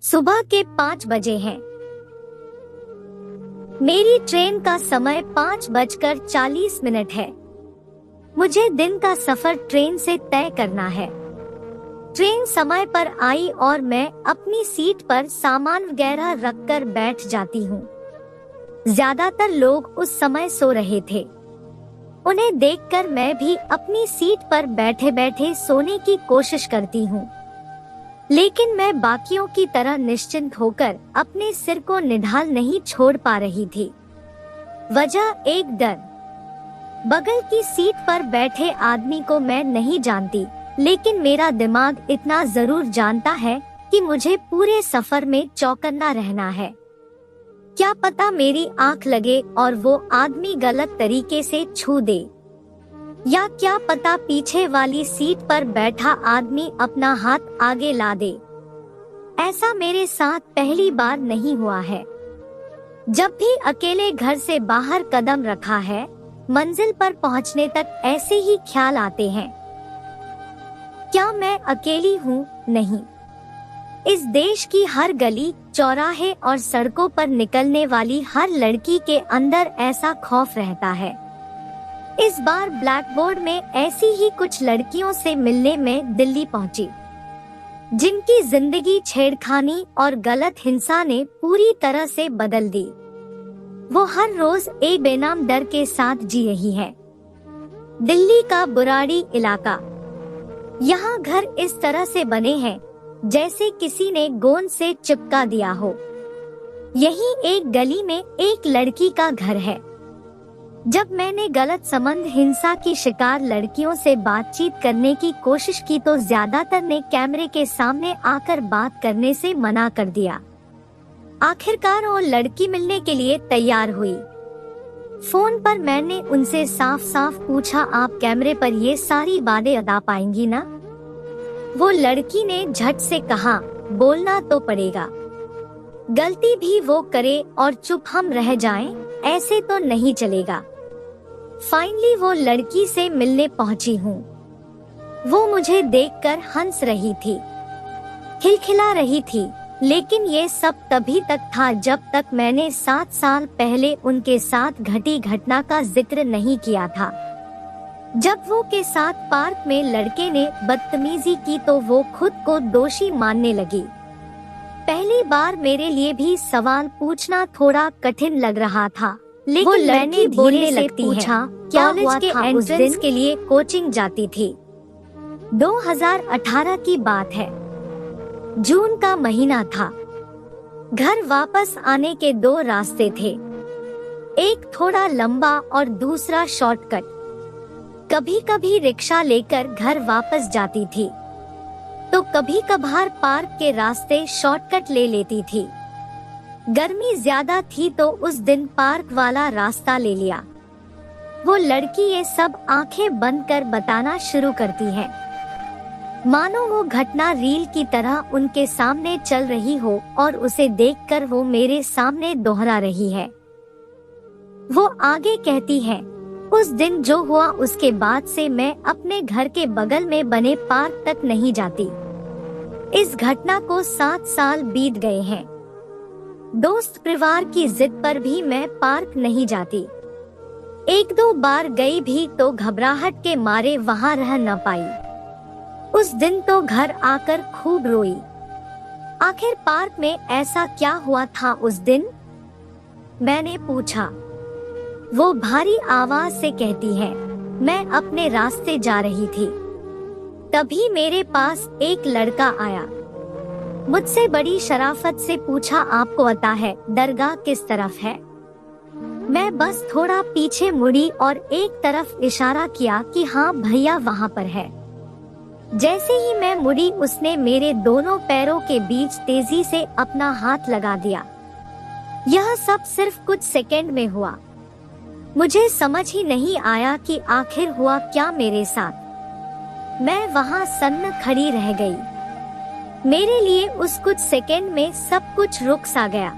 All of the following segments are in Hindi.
सुबह के 5 बजे हैं। मेरी ट्रेन का समय 5:40 है। मुझे दिन का सफर ट्रेन से तय करना है। ट्रेन समय पर आई और मैं अपनी सीट पर सामान वगैरह रखकर बैठ जाती हूँ। ज्यादातर लोग उस समय सो रहे थे। उन्हें देखकर मैं भी अपनी सीट पर बैठे बैठे सोने की कोशिश करती हूँ, लेकिन मैं बाकियों की तरह निश्चिंत होकर अपने सिर को निढाल नहीं छोड़ पा रही थी। वजह एक डर। बगल की सीट पर बैठे आदमी को मैं नहीं जानती, लेकिन मेरा दिमाग इतना जरूर जानता है कि मुझे पूरे सफर में चौकन्ना रहना है। क्या पता मेरी आंख लगे और वो आदमी गलत तरीके से छू दे, या क्या पता पीछे वाली सीट पर बैठा आदमी अपना हाथ आगे ला दे। ऐसा मेरे साथ पहली बार नहीं हुआ है। जब भी अकेले घर से बाहर कदम रखा है, मंजिल पर पहुंचने तक ऐसे ही ख्याल आते हैं। क्या मैं अकेली हूँ? नहीं। इस देश की हर गली, चौराहे और सड़कों पर निकलने वाली हर लड़की के अंदर ऐसा खौफ रहता है। इस बार ब्लैक बोर्ड में ऐसी ही कुछ लड़कियों से मिलने में दिल्ली पहुंची, जिनकी जिंदगी छेड़खानी और गलत हिंसा ने पूरी तरह से बदल दी। वो हर रोज एक बेनाम डर के साथ जी रही है। दिल्ली का बुराड़ी इलाका। यहाँ घर इस तरह से बने हैं जैसे किसी ने गोंद से चिपका दिया हो। यही एक गली में एक लड़की का घर है। जब मैंने गलत संबंध, हिंसा की शिकार लड़कियों से बातचीत करने की कोशिश की तो ज्यादातर ने कैमरे के सामने आकर बात करने से मना कर दिया। आखिरकार वो लड़की मिलने के लिए तैयार हुई। फोन पर मैंने उनसे साफ साफ पूछा, आप कैमरे पर ये सारी बातें अदा पाएंगी ना? वो लड़की ने झट से कहा, बोलना तो पड़ेगा। गलती भी वो करे और चुप हम रह जाएं, ऐसे तो नहीं चलेगा। फाइनली वो लड़की से मिलने पहुंची हूँ। वो मुझे देखकर हंस रही थी, खिलखिला रही थी, लेकिन ये सब तभी तक था जब तक मैंने 7 साल पहले उनके साथ घटी घटना का जिक्र नहीं किया था। जब वो के साथ पार्क में लड़के ने बदतमीजी की तो वो खुद को दोषी मानने लगी। पहली बार मेरे लिए भी सवाल पूछना थोड़ा कठिन लग रहा था, लेकिन मैंने बोलने लगती पूछा, क्या हुआ के एंट्रेंस के लिए कोचिंग जाती थी। 2018 की बात है। जून का महीना था। घर वापस आने के 2 रास्ते थे, एक थोड़ा लंबा और दूसरा शॉर्टकट। कभी कभी रिक्शा लेकर घर वापस जाती थी, तो कभी कभार पार्क के रास्ते शॉर्टकट ले लेती थी। गर्मी ज्यादा थी तो उस दिन पार्क वाला रास्ता ले लिया। वो लड़की ये सब आंखें बंद कर बताना शुरू करती है, मानो वो घटना रील की तरह उनके सामने चल रही हो और उसे देखकर वो मेरे सामने दोहरा रही है। वो आगे कहती है, उस दिन जो हुआ उसके बाद से मैं अपने घर के बगल में बने पार्क तक नहीं जाती। इस घटना को 7 साल बीत गए हैं। दोस्त परिवार की जिद पर भी मैं पार्क नहीं जाती। 1-2 बार गई भी तो घबराहट के मारे वहां रह न पाई। उस दिन तो घर आकर खूब रोई। आखिर पार्क में ऐसा क्या हुआ था उस दिन? मैंने पूछा। वो भारी आवाज से कहती है, मैं अपने रास्ते जा रही थी। तभी मेरे पास एक लड़का आया। मुझसे बड़ी शराफत से पूछा, आपको पता है दरगाह किस तरफ है? मैं बस थोड़ा पीछे मुड़ी और एक तरफ इशारा किया कि हाँ भैया वहाँ पर है। जैसे ही मैं मुड़ी उसने मेरे दोनों पैरों के बीच तेजी से अपना हाथ लगा दिया। यह सब सिर्फ कुछ सेकंड में हुआ। मुझे समझ ही नहीं आया कि आखिर हुआ क्या मेरे साथ। मैं वहाँ सन्न खड़ी रह गई। मेरे लिए उस कुछ सेकंड में सब कुछ रुक सा गया।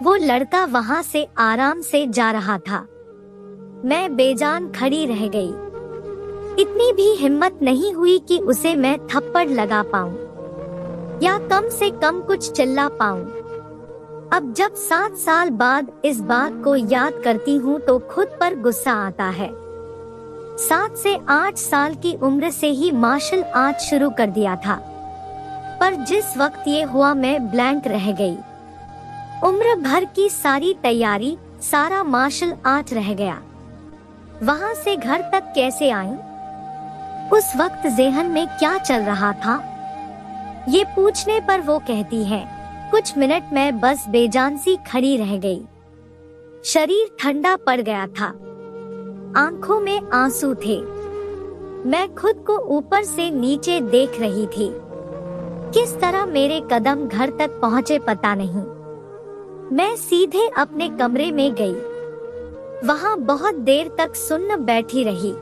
वो लड़का वहाँ से आराम से जा रहा था। मैं बेजान खड़ी रह गई। इतनी भी हिम्मत नहीं हुई कि उसे मैं थप्पड़ लगा पाऊं। या कम से कम कुछ चिल्ला पाऊं। अब जब 7 साल बाद इस बात को याद करती हूँ तो खुद पर गुस्सा आता है। 7 से 8 साल की उम्र से ही मार्शल आर्ट शुरू कर दिया था, पर जिस वक्त ये हुआ मैं ब्लैंक रह गई। उम्र भर की सारी तैयारी, सारा मार्शल आर्ट रह गया। वहाँ से घर तक कैसे आई? उस वक्त ज़हन में क्या चल रहा था? ये पूछने पर वो कहती है, कुछ मिनट में बस बेजान सी खड़ी रह गई। शरीर ठंडा पड़ गया था, आंखों में आंसू थे। मैं खुद को ऊपर से नीचे देख रही थी। किस तरह मेरे कदम घर तक पहुँचे पता नहीं। मैं सीधे अपने कमरे में गई। वहाँ बहुत देर तक सुन्न बैठी रही।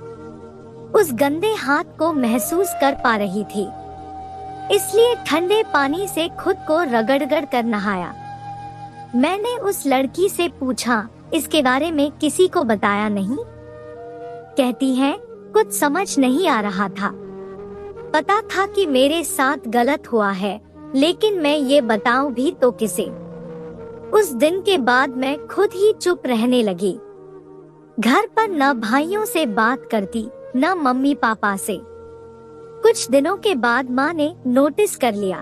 उस गंदे हाथ को महसूस कर पा रही थी, इसलिए ठंडे पानी से खुद को रगड़ कर नहाया। मैंने उस लड़की से पूछा, इसके बारे में किसी को बताया नहीं? कहती है, कुछ समझ नहीं आ रहा था। पता था कि मेरे साथ गलत हुआ है, लेकिन मैं ये बताऊं भी तो किसे? उस दिन के बाद मैं खुद ही चुप रहने लगी। घर पर न भाइयों से बात करती, न मम्मी पापा से। कुछ दिनों के बाद माँ ने नोटिस कर लिया।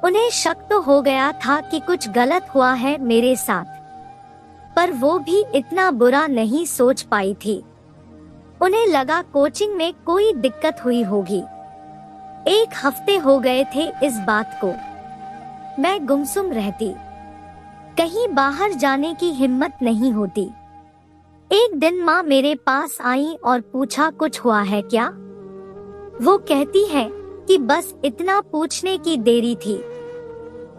उन्हें शक तो हो गया था कि कुछ गलत हुआ है मेरे साथ, पर वो भी इतना बुरा नहीं सोच पाई थी। उन्हें लगा कोचिंग में कोई दिक्कत हुई होगी। 1 हफ्ते हो गए थे इस बात को। मैं गुमसुम रहती, कहीं बाहर जाने की हिम्मत नहीं होती। एक दिन माँ मेरे पास आई और पूछा, कुछ हुआ है क्या? वो कहती है कि बस इतना पूछने की देरी थी।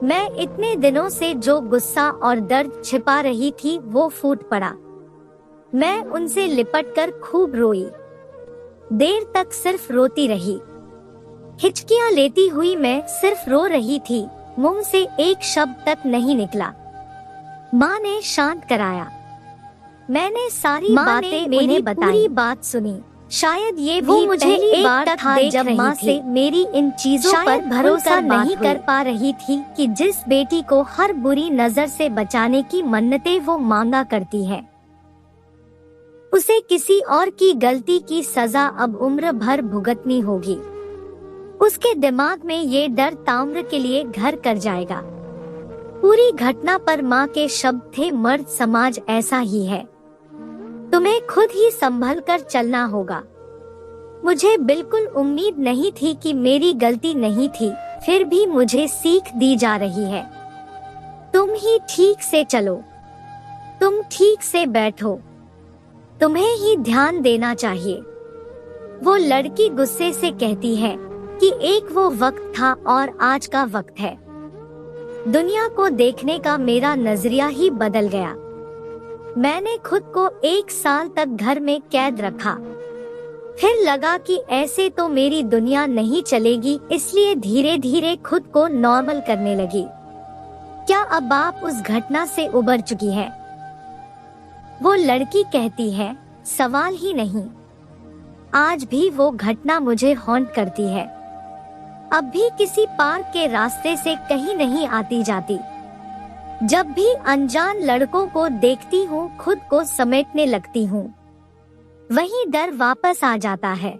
मैं इतने दिनों से जो गुस्सा और दर्द छिपा रही थी वो फूट पड़ा। मैं उनसे लिपटकर खूब रोई। देर तक सिर्फ रोती रही। हिचकियां लेती हुई मैं सिर्फ रो रही थी, मुंह से एक शब्द तक नहीं निकला। माँ ने शांत कराया। मैंने सारी बातें मेरी पूरी बात सुनी। शायद ये भी मुझे एक बार था जब माँ से मेरी इन चीजों पर भरोसा नहीं कर पा रही थी कि जिस बेटी को हर बुरी नजर से बचाने की मन्नतें वो मांगा करती है, उसे किसी और की गलती की सजा अब उम्र भर भुगतनी होगी। उसके दिमाग में ये डर ताउम्र के लिए घर कर जाएगा। पूरी घटना पर माँ के शब्द थे, मर्द समाज ऐसा ही है, तुम्हें खुद ही संभल कर चलना होगा। मुझे बिल्कुल उम्मीद नहीं थी कि मेरी गलती नहीं थी, फिर भी मुझे सीख दी जा रही है। तुम ही ठीक से चलो, तुम ठीक से बैठो, तुम्हें ही ध्यान देना चाहिए। वो लड़की गुस्से से कहती है कि एक वो वक्त था और आज का वक्त है। दुनिया को देखने का मेरा नजरिया ही बदल गया। मैंने खुद को 1 साल तक घर में कैद रखा। फिर लगा कि ऐसे तो मेरी दुनिया नहीं चलेगी, इसलिए धीरे धीरे खुद को नॉर्मल करने लगी। क्या अब आप उस घटना से उबर चुकी है? वो लड़की कहती है, सवाल ही नहीं। आज भी वो घटना मुझे हॉन्ट करती है। अब भी किसी पार्क के रास्ते से कहीं नहीं आती जाती। जब भी अनजान लड़कों को देखती हूँ खुद को समेटने लगती हूँ। वही डर वापस आ जाता है।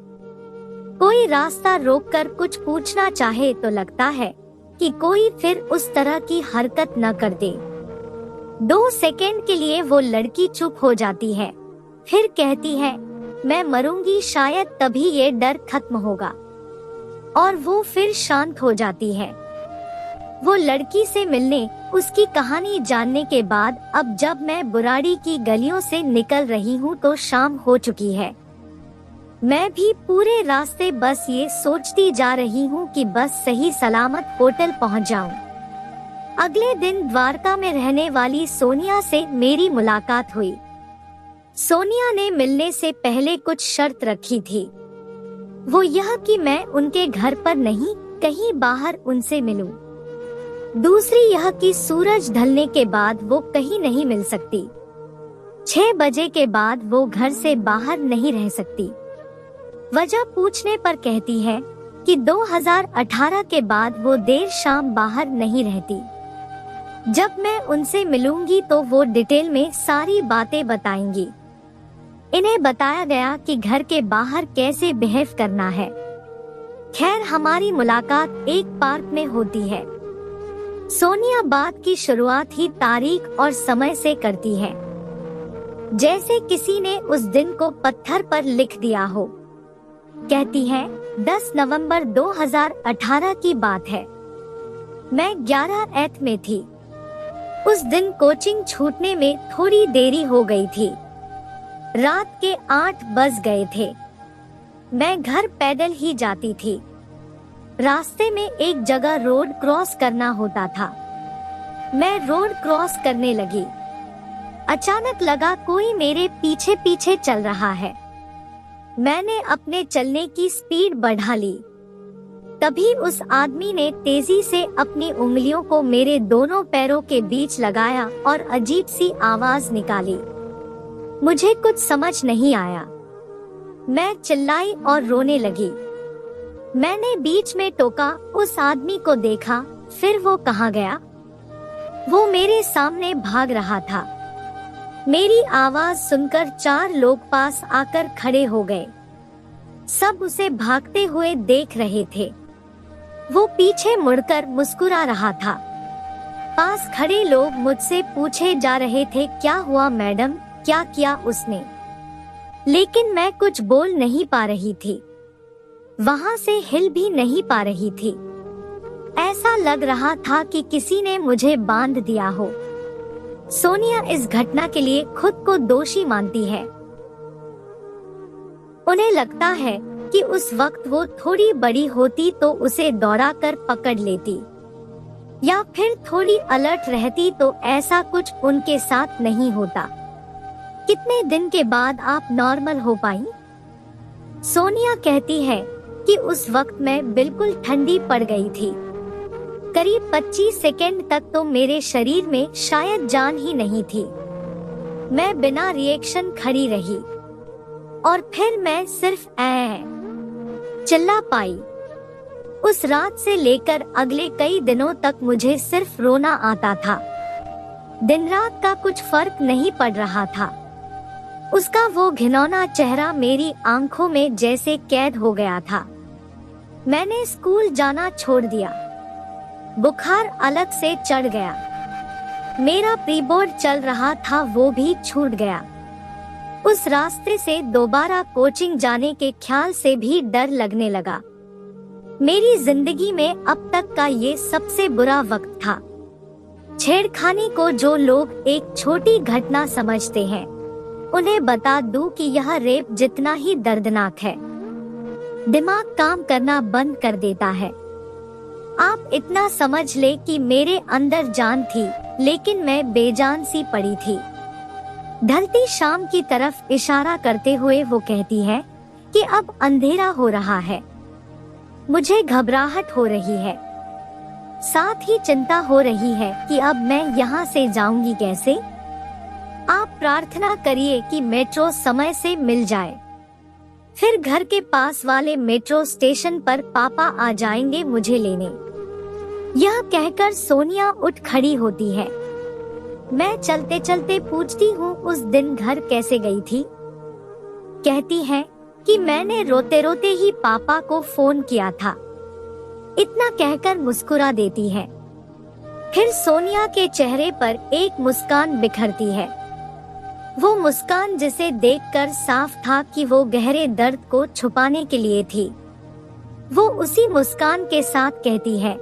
कोई रास्ता रोककर कुछ पूछना चाहे तो लगता है कि कोई फिर उस तरह की हरकत न कर दे। 2 सेकंड के लिए वो लड़की चुप हो जाती है, फिर कहती है, मैं मरूंगी, शायद तभी ये डर खत्म होगा। और वो फिर शांत हो जाती है। वो लड़की से मिलने, उसकी कहानी जानने के बाद अब जब मैं बुराड़ी की गलियों से निकल रही हूँ तो शाम हो चुकी है। मैं भी पूरे रास्ते बस ये सोचती जा रही हूँ कि बस सही सलामत होटल पहुँच जाऊँ। अगले दिन द्वारका में रहने वाली सोनिया से मेरी मुलाकात हुई। सोनिया ने मिलने से पहले कुछ शर्त रखी थी। वो यह कि मैं उनके घर पर नहीं, कहीं बाहर उनसे मिलूं। दूसरी यह कि सूरज ढलने के बाद वो कहीं नहीं मिल सकती। 6 बजे के बाद वो घर से बाहर नहीं रह सकती। वजह पूछने पर कहती है कि 2018 के बाद वो देर शाम बाहर नहीं रहती। जब मैं उनसे मिलूंगी तो वो डिटेल में सारी बातें बताएंगी। इन्हें बताया गया कि घर के बाहर कैसे बिहेव करना है। खैर, हमारी मुलाकात एक पार्क में होती है। सोनिया बात की शुरुआत ही तारीख और समय से करती है, जैसे किसी ने उस दिन को पत्थर पर लिख दिया हो। कहती है, 10 नवंबर 2018 की बात है। मैं 11th में थी। उस दिन कोचिंग छूटने में थोड़ी देरी हो गई थी। रात के 8 बज गए थे। मैं घर पैदल ही जाती थी। रास्ते में एक जगह रोड क्रॉस करना होता था। मैं रोड क्रॉस करने लगी। अचानक लगा कोई मेरे पीछे पीछे चल रहा है। मैंने अपने चलने की स्पीड बढ़ा ली। तभी उस आदमी ने तेजी से अपनी उंगलियों को मेरे दोनों पैरों के बीच लगाया और अजीब सी आवाज निकाली। मुझे कुछ समझ नहीं आया। मैं चिल्लाई और रोने लगी। मैंने बीच में टोका, उस आदमी को देखा, फिर वो कहाँ गया? वो मेरे सामने भाग रहा था। मेरी आवाज सुनकर 4 लोग पास आकर खड़े हो गए। सब उसे भागते हुए देख रहे थे। वो पीछे मुड़कर मुस्कुरा रहा था। पास खड़े लोग मुझसे पूछे जा रहे थे, क्या हुआ मैडम, क्या किया उसने? लेकिन मैं कुछ बोल नहीं पा रही थी। वहां से हिल भी नहीं पा रही थी। ऐसा लग रहा था कि किसी ने मुझे बांध दिया हो। सोनिया इस घटना के लिए खुद को दोषी मानती है। उन्हें लगता है कि उस वक्त वो थोड़ी बड़ी होती तो उसे दौड़ा कर पकड़ लेती, या फिर थोड़ी अलर्ट रहती तो ऐसा कुछ उनके साथ नहीं होता। कितने दिन के बाद आप नॉर्मल हो पाई? सोनिया कहती है कि उस वक्त मैं बिल्कुल ठंडी पड़ गई थी। करीब 25 सेकंड तक तो मेरे शरीर में शायद जान ही नहीं थी। मैं बिना रिएक्शन खड़ी रही और फिर मैं सिर्फ चिल्ला पाई। उस रात से लेकर अगले कई दिनों तक मुझे सिर्फ रोना आता था। दिन रात का कुछ फर्क नहीं पड़ रहा था। उसका वो घिनौना चेहरा मेरी आंखों में जैसे कैद हो गया था। मैंने स्कूल जाना छोड़ दिया। बुखार अलग से चढ़ गया। मेरा प्री बोर्ड चल रहा था, वो भी छूट गया। उस रास्ते से दोबारा कोचिंग जाने के ख्याल से भी डर लगने लगा। मेरी जिंदगी में अब तक का ये सबसे बुरा वक्त था। छेड़खानी को जो लोग एक छोटी घटना समझते हैं, उन्हें बता दूं कि यह रेप जितना ही दर्दनाक है। दिमाग काम करना बंद कर देता है। आप इतना समझ ले कि मेरे अंदर जान थी, लेकिन मैं बेजान सी पड़ी थी। ढलती शाम की तरफ इशारा करते हुए वो कहती है कि अब अंधेरा हो रहा है। मुझे घबराहट हो रही है, साथ ही चिंता हो रही है कि अब मैं यहाँ से जाऊंगी कैसे। आप प्रार्थना करिए कि मेट्रो समय से मिल जाए, फिर घर के पास वाले मेट्रो स्टेशन पर पापा आ जाएंगे मुझे लेने। यह कहकर सोनिया उठ खड़ी होती है। मैं चलते चलते पूछती हूँ, उस दिन घर कैसे गई थी? कहती है कि मैंने रोते रोते ही पापा को फोन किया था। इतना कहकर मुस्कुरा देती है। फिर सोनिया के चेहरे पर एक मुस्कान बिखरती है। वो मुस्कान जिसे देखकर साफ था कि वो गहरे दर्द को छुपाने के लिए थी। वो उसी मुस्कान के साथ कहती है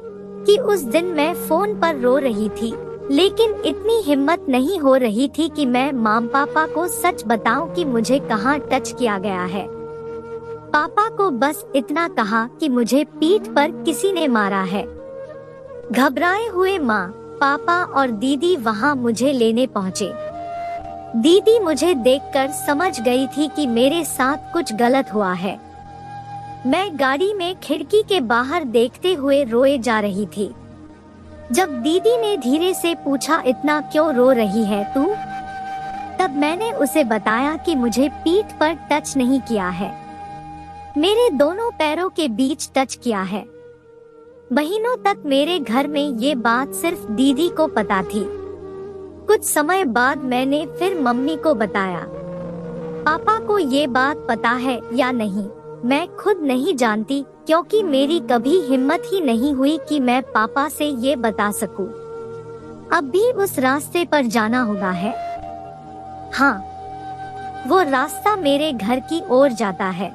कि उस दिन मैं फोन पर रो रही थी, लेकिन इतनी हिम्मत नहीं हो रही थी कि मैं माम पापा को सच बताऊं कि मुझे कहाँ टच किया गया है। पापा को बस इतना कहा कि मुझे पीठ पर किसी ने मारा है। घबराए हुए माँ, पापा और दीदी वहाँ मुझे लेने पहुँचे। दीदी मुझे देखकर समझ गई थी कि मेरे साथ कुछ गलत हुआ है। मैं गाड़ी में खिड़की के बाहर देखते हुए रोए जा रही थी। जब दीदी ने धीरे से पूछा, इतना क्यों रो रही है तू? तब मैंने उसे बताया कि मुझे पीठ पर टच नहीं किया है। मेरे दोनों पैरों के बीच टच किया है। महीनों तक मेरे घर में ये बात सिर्फ दीदी को पता थी। कुछ समय बाद मैंने फिर मम्मी को बताया। पापा को ये बात पता है या नहीं, मैं खुद नहीं जानती, क्योंकि मेरी कभी हिम्मत ही नहीं हुई कि मैं पापा से ये बता सकूं। अब भी उस रास्ते पर जाना होगा है। हाँ, वो रास्ता मेरे घर की ओर जाता है।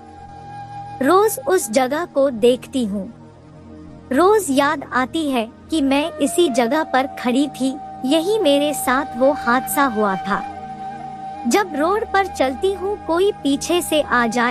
रोज उस जगह को देखती हूँ। रोज याद आती है कि मैं इसी जगह पर खड़ी थी, यही मेरे साथ वो हादसा हुआ था। जब रोड पर चलती हूँ कोई पीछे से आ जाए